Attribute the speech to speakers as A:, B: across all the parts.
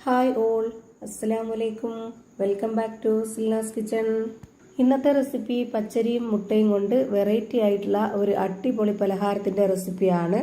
A: Hi all, അസ്സലാമലൈക്കും. Welcome back to Silna's kitchen. ഇന്നത്തെ recipe പച്ചരിയും മുട്ടയും കൊണ്ട് വെറൈറ്റി ആയിട്ടുള്ള ഒരു അടിപൊളി പലഹാരത്തിന്റെ റെസിപ്പിയാണ്.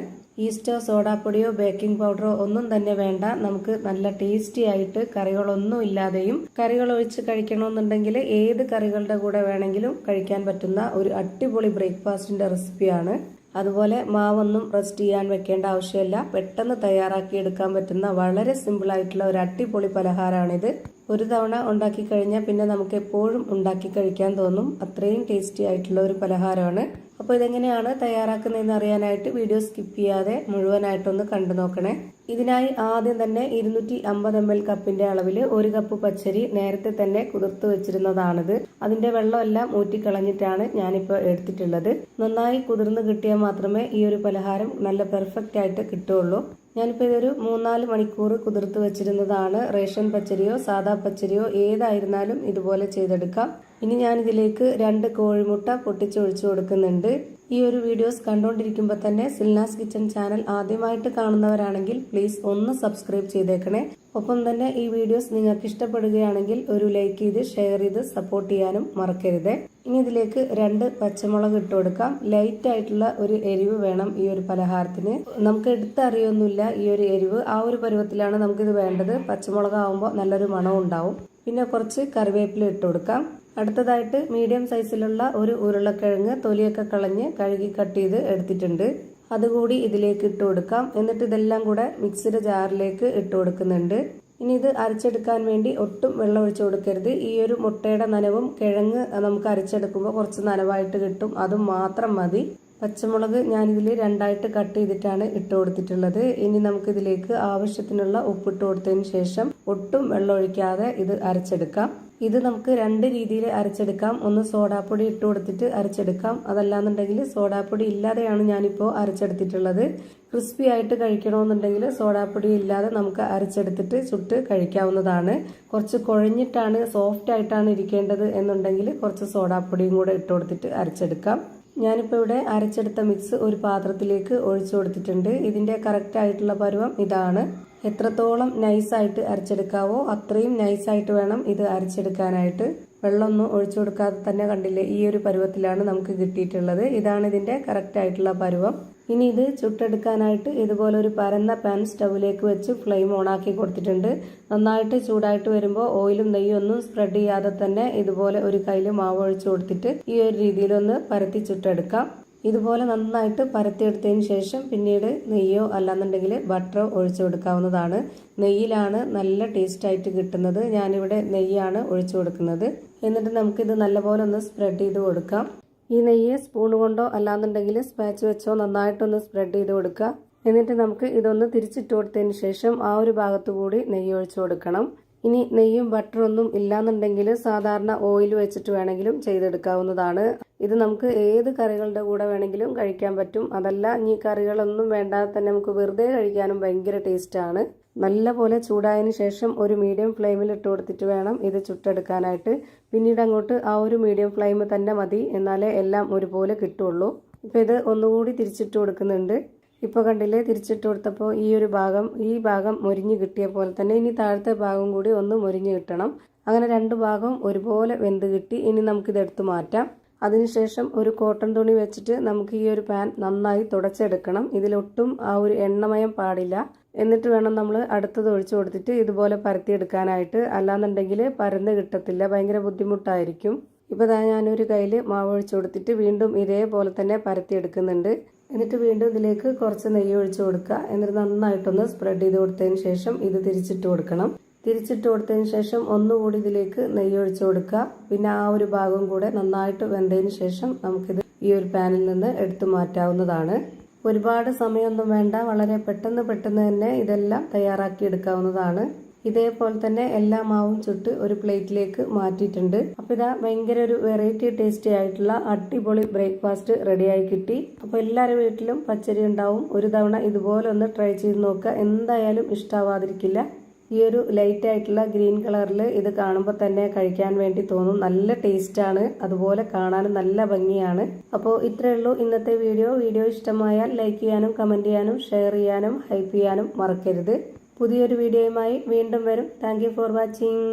A: ഈസ്റ്റോ, സോഡാപ്പൊടിയോ ബേക്കിംഗ് പൗഡറോ ഒന്നും തന്നെ വേണ്ട. നമുക്ക് നല്ല ടേസ്റ്റി ആയിട്ട് കറികളൊന്നും ഇല്ലാതെയും കറികൾ ഒഴിച്ച് കഴിക്കണമെന്നുണ്ടെങ്കിൽ ഏത് കറികളുടെ കൂടെ വേണമെങ്കിലും കഴിക്കാൻ പറ്റുന്ന ഒരു അടിപൊളി ബ്രേക്ക്ഫാസ്റ്റിന്റെ റെസിപ്പിയാണ്. അതുപോലെ മാവൊന്നും റെസ്റ്റ് ചെയ്യാൻ വെക്കേണ്ട ആവശ്യമില്ല. പെട്ടെന്ന് തയ്യാറാക്കി എടുക്കാൻ പറ്റുന്ന വളരെ സിമ്പിൾ ആയിട്ടുള്ള ഒരു അടിപൊളി പലഹാരമാണിത്. ഒരു തവണ ഉണ്ടാക്കി കഴിഞ്ഞാൽ പിന്നെ നമുക്ക് എപ്പോഴും ഉണ്ടാക്കി കഴിക്കാൻ തോന്നും. അത്രയും ടേസ്റ്റി ആയിട്ടുള്ള ഒരു പലഹാരമാണ്. അപ്പോൾ ഇതെങ്ങനെയാണ് തയ്യാറാക്കുന്നതെന്ന് അറിയാനായിട്ട് വീഡിയോ സ്കിപ്പ് ചെയ്യാതെ മുഴുവനായിട്ടൊന്ന് കണ്ടു നോക്കണേ. ഇതിനായി ആദ്യം തന്നെ 250 ml കപ്പിന്റെ അളവിൽ 1 കപ്പ് പച്ചരി നേരത്തെ തന്നെ കുതിർത്ത് വെച്ചിരുന്നതാണിത്. അതിന്റെ വെള്ളമെല്ലാം ഊറ്റിക്കളഞ്ഞിട്ടാണ് ഞാനിപ്പോൾ എടുത്തിട്ടുള്ളത്. നന്നായി കുതിർന്ന് കിട്ടിയാൽ മാത്രമേ ഈ ഒരു പലഹാരം നല്ല പെർഫെക്റ്റ് ആയിട്ട് കിട്ടുള്ളൂ. ഞാനിപ്പോൾ ഇതൊരു 3-4 മണിക്കൂർ കുതിർത്ത് വെച്ചിരുന്നതാണ്. റേഷൻ പച്ചരിയോ സാദാ പച്ചരിയോ ഏതായിരുന്നാലും ഇതുപോലെ ചെയ്തെടുക്കാം. ഇനി ഞാനിതിലേക്ക് 2 കോഴിമുട്ട പൊട്ടിച്ചൊഴിച്ചു കൊടുക്കുന്നുണ്ട്. ഈ ഒരു വീഡിയോസ് കണ്ടുകൊണ്ടിരിക്കുമ്പോൾ തന്നെ സിൽനാസ് കിച്ചൺ ചാനൽ ആദ്യമായിട്ട് കാണുന്നവരാണെങ്കിൽ പ്ലീസ് ഒന്ന് സബ്സ്ക്രൈബ് ചെയ്തേക്കണേ. ഒപ്പം തന്നെ ഈ വീഡിയോസ് നിങ്ങൾക്ക് ഇഷ്ടപ്പെടുകയാണെങ്കിൽ ഒരു ലൈക്ക് ചെയ്ത് ഷെയർ ചെയ്ത് സപ്പോർട്ട് ചെയ്യാനും മറക്കരുത്. ഇനി ഇതിലേക്ക് 2 പച്ചമുളക് ഇട്ട് കൊടുക്കാം. ലൈറ്റ് ആയിട്ടുള്ള ഒരു എരിവ് വേണം ഈ ഒരു പലഹാരത്തിന്. നമുക്ക് എടുത്തറിയൊന്നുമില്ല ഈ ഒരു എരിവ്. ആ ഒരു പരുവത്തിലാണ് നമുക്കിത് വേണ്ടത്. പച്ചമുളക് ആവുമ്പോൾ നല്ലൊരു മണം ഉണ്ടാവും. പിന്നെ കുറച്ച് കറിവേപ്പില ഇട്ട് കൊടുക്കാം. അടുത്തതായിട്ട് മീഡിയം സൈസിലുള്ള ഒരു ഉരുളക്കിഴങ്ങ് തൊലിയൊക്കെ കളഞ്ഞ് കഴുകി കട്ട് ചെയ്ത് എടുത്തിട്ടുണ്ട്. അതുകൂടി ഇതിലേക്ക് ഇട്ട് കൊടുക്കാം. എന്നിട്ട് ഇതെല്ലാം കൂടെ മിക്സിയുടെ ജാറിലേക്ക് ഇട്ട് കൊടുക്കുന്നുണ്ട്. ഇനി ഇത് അരച്ചെടുക്കാൻ വേണ്ടി ഒട്ടും വെള്ളം ഒഴിച്ചു കൊടുക്കരുത്. ഈ ഒരു മുട്ടയുടെ നനവും കിഴങ്ങ് നമുക്ക് അരച്ചെടുക്കുമ്പോൾ കുറച്ച് നനവായിട്ട് കിട്ടും. അതും മാത്രം മതി. പച്ചമുളക് ഞാനിതിൽ 2ആയിട്ട് കട്ട് ചെയ്തിട്ടാണ് ഇട്ട് കൊടുത്തിട്ടുള്ളത്. ഇനി നമുക്കിതിലേക്ക് ആവശ്യത്തിനുള്ള ഉപ്പിട്ട് കൊടുത്തതിന് ശേഷം ഒട്ടും വെള്ളം ഒഴിക്കാതെ ഇത് അരച്ചെടുക്കാം. ഇത് നമുക്ക് 2 രീതിയിൽ അരച്ചെടുക്കാം. ഒന്ന് സോഡാപ്പൊടി ഇട്ട് കൊടുത്തിട്ട് അരച്ചെടുക്കാം. അതല്ലാന്നുണ്ടെങ്കിൽ സോഡാപ്പൊടി ഇല്ലാതെയാണ് ഞാനിപ്പോൾ അരച്ചെടുത്തിട്ടുള്ളത്. ക്രിസ്പി ആയിട്ട് കഴിക്കണമെന്നുണ്ടെങ്കിൽ സോഡാപ്പൊടി ഇല്ലാതെ നമുക്ക് അരച്ചെടുത്തിട്ട് ചുട്ട് കഴിക്കാവുന്നതാണ്. കുറച്ച് കുഴഞ്ഞിട്ടാണ് സോഫ്റ്റ് ആയിട്ടാണ് ഇരിക്കേണ്ടത് എന്നുണ്ടെങ്കിൽ കുറച്ച് സോഡാപ്പൊടിയും കൂടെ ഇട്ട് കൊടുത്തിട്ട് അരച്ചെടുക്കാം. ഞാനിപ്പോൾ ഇവിടെ അരച്ചെടുത്ത മിക്സ് ഒരു പാത്രത്തിലേക്ക് ഒഴിച്ചു കൊടുത്തിട്ടുണ്ട്. ഇതിന്റെ കറക്റ്റ് ആയിട്ടുള്ള പരുവം ഇതാണ്. എത്രത്തോളം നൈസായിട്ട് അരച്ചെടുക്കാവോ അത്രയും നൈസായിട്ട് വേണം ഇത് അരച്ചെടുക്കാനായിട്ട്. വെള്ളമൊന്നും ഒഴിച്ചു കൊടുക്കാതെ തന്നെ കണ്ടില്ലേ, ഈ ഒരു പരുവത്തിലാണ് നമുക്ക് കിട്ടിയിട്ടുള്ളത്. ഇതാണ് ഇതിന്റെ കറക്റ്റ് ആയിട്ടുള്ള പരുവം. ഇനി ഇത് ചുട്ടെടുക്കാനായിട്ട് ഇതുപോലെ ഒരു പരന്ന പാൻ സ്റ്റൗവിലേക്ക് വെച്ച് ഫ്ലെയിം ഓണാക്കി കൊടുത്തിട്ടുണ്ട്. നന്നായിട്ട് ചൂടായിട്ട് വരുമ്പോൾ ഓയിലും നെയ്യും ഒന്നും സ്പ്രെഡ് ചെയ്യാതെ തന്നെ ഇതുപോലെ ഒരു കയ്യിൽ മാവ് ഒഴിച്ചു കൊടുത്തിട്ട് ഈ ഒരു രീതിയിലൊന്ന് പരത്തി ചുട്ടെടുക്കാം. ഇതുപോലെ നന്നായിട്ട് പരത്തിയെടുത്തതിന് ശേഷം പിന്നീട് നെയ്യോ അല്ലാന്നുണ്ടെങ്കിൽ ബട്ടറോ ഒഴിച്ചു കൊടുക്കാവുന്നതാണ്. നെയ്യിലാണ് നല്ല ടേസ്റ്റ് ആയിട്ട് കിട്ടുന്നത്. ഞാനിവിടെ നെയ്യാണ് ഒഴിച്ചു കൊടുക്കുന്നത്. എന്നിട്ട് നമുക്കിത് നല്ലപോലെ ഒന്ന് സ്പ്രെഡ് ചെയ്ത് കൊടുക്കാം. ഈ നെയ്യ് സ്പൂൺ കൊണ്ടോ അല്ലാന്നുണ്ടെങ്കിൽ സ്പാച്ച് വെച്ചോ നന്നായിട്ടൊന്ന് സ്പ്രെഡ് ചെയ്ത് കൊടുക്കുക. എന്നിട്ട് നമുക്ക് ഇതൊന്ന് തിരിച്ചിട്ട് കൊടുത്തതിന് ശേഷം ആ ഒരു ഭാഗത്തു കൂടി നെയ്യ് ഒഴിച്ചു കൊടുക്കണം. ഇനി നെയ്യും ബട്ടറൊന്നും ഇല്ലാന്നുണ്ടെങ്കിൽ സാധാരണ ഓയിൽ വെച്ചിട്ട് വേണമെങ്കിലും ചെയ്തെടുക്കാവുന്നതാണ്. ഇത് നമുക്ക് ഏത് കറികളുടെ കൂടെ വേണമെങ്കിലും കഴിക്കാൻ പറ്റും. അതല്ല ഇനി കറികളൊന്നും വേണ്ടാതെ തന്നെ നമുക്ക് വെറുതെ കഴിക്കാനും ഭയങ്കര ടേസ്റ്റാണ്. നല്ല പോലെ ചൂടായതിന് ശേഷം ഒരു മീഡിയം ഫ്ലെയിമിൽ ഇട്ട് കൊടുത്തിട്ട് വേണം ഇത് ചുട്ടെടുക്കാനായിട്ട്. പിന്നീട് അങ്ങോട്ട് ആ ഒരു മീഡിയം ഫ്ലെയിം തന്നെ മതി, എന്നാലേ എല്ലാം ഒരുപോലെ കിട്ടുള്ളൂ. ഇപ്പം ഇത് ഒന്നുകൂടി തിരിച്ചിട്ട് കൊടുക്കുന്നുണ്ട്. ഇപ്പോൾ കണ്ടില്ലേ, തിരിച്ചിട്ട് കൊടുത്തപ്പോൾ ഈ ഭാഗം മൊരിഞ്ഞ് കിട്ടിയ പോലെ തന്നെ ഇനി താഴത്തെ ഭാഗം കൂടി ഒന്ന് മൊരിഞ്ഞ് കിട്ടണം. അങ്ങനെ 2 ഭാഗം ഒരുപോലെ വെന്ത് കിട്ടി. ഇനി നമുക്കിത് എടുത്ത് മാറ്റാം. അതിനുശേഷം ഒരു കോട്ടൺ തുണി വെച്ചിട്ട് നമുക്ക് ഈ ഒരു പാൻ നന്നായി തുടച്ചെടുക്കണം. ഇതിലൊട്ടും ആ ഒരു എണ്ണമയം പാടില്ല. എന്നിട്ട് വേണം നമ്മൾ അടുത്തത് ഒഴിച്ചു കൊടുത്തിട്ട് ഇതുപോലെ പരത്തിയെടുക്കാനായിട്ട്. അല്ലാന്നുണ്ടെങ്കിൽ പരന്ന് കിട്ടത്തില്ല, ഭയങ്കര ബുദ്ധിമുട്ടായിരിക്കും. ഇപ്പോൾ ഞാനൊരു കയ്യിൽ മാവ് ഒഴിച്ചു കൊടുത്തിട്ട് വീണ്ടും ഇതേപോലെ തന്നെ പരത്തിയെടുക്കുന്നുണ്ട്. എന്നിട്ട് വീണ്ടും ഇതിലേക്ക് കുറച്ച് നെയ്യ് ഒഴിച്ചു കൊടുക്കുക. എന്നിട്ട് നന്നായിട്ടൊന്ന് സ്പ്രെഡ് ചെയ്ത് കൊടുത്തതിന് ശേഷം ഇത് തിരിച്ചിട്ട് കൊടുക്കണം. തിരിച്ചിട്ട് കൊടുത്തതിന് ശേഷം ഒന്നുകൂടി ഇതിലേക്ക് നെയ്യ് ഒഴിച്ചു കൊടുക്കുക. പിന്നെ ആ ഒരു ഭാഗം കൂടെ നന്നായിട്ട് വെന്തതിന് ശേഷം നമുക്കിത് ഈ ഒരു പാനിൽ നിന്ന് എടുത്തു മാറ്റാവുന്നതാണ്. ഒരുപാട് സമയമൊന്നും വേണ്ട, വളരെ പെട്ടെന്ന് തന്നെ ഇതെല്ലാം തയ്യാറാക്കി എടുക്കാവുന്നതാണ്. ഇതേപോലെ തന്നെ എല്ലാ മാവും ചുട്ട് ഒരു പ്ലേറ്റിലേക്ക് മാറ്റിയിട്ടുണ്ട്. അപ്പോൾ ഇതാ ഭയങ്കര ഒരു വെറൈറ്റി ടേസ്റ്റി ആയിട്ടുള്ള അടിപൊളി ബ്രേക്ക്ഫാസ്റ്റ് റെഡിയായി കിട്ടി. അപ്പോൾ എല്ലാവരുടെ വീട്ടിലും പച്ചരി ഉണ്ടാവും. ഒരു തവണ ഇതുപോലെ ഒന്ന് ട്രൈ ചെയ്ത് നോക്കുക. എന്തായാലും ഇഷ്ടാവാതിരിക്കില്ല. ഈ ഒരു ലൈറ്റ് ആയിട്ടുള്ള ഗ്രീൻ കളറിൽ ഇത് കാണുമ്പോൾ തന്നെ കഴിക്കാൻ വേണ്ടി തോന്നും. നല്ല ടേസ്റ്റാണ്, അതുപോലെ കാണാനും നല്ല ഭംഗിയാണ്. അപ്പോൾ ഇത്രയേ ഉള്ളൂ ഇന്നത്തെ വീഡിയോ. ഇഷ്ടമായാൽ ലൈക്ക് ചെയ്യാനും കമന്റ് ചെയ്യാനും ഷെയർ ചെയ്യാനും ഹൈപ്പ് ചെയ്യാനും മറക്കരുത്. പുതിയൊരു വീഡിയോയുമായി വീണ്ടും വരും. Thank you for watching.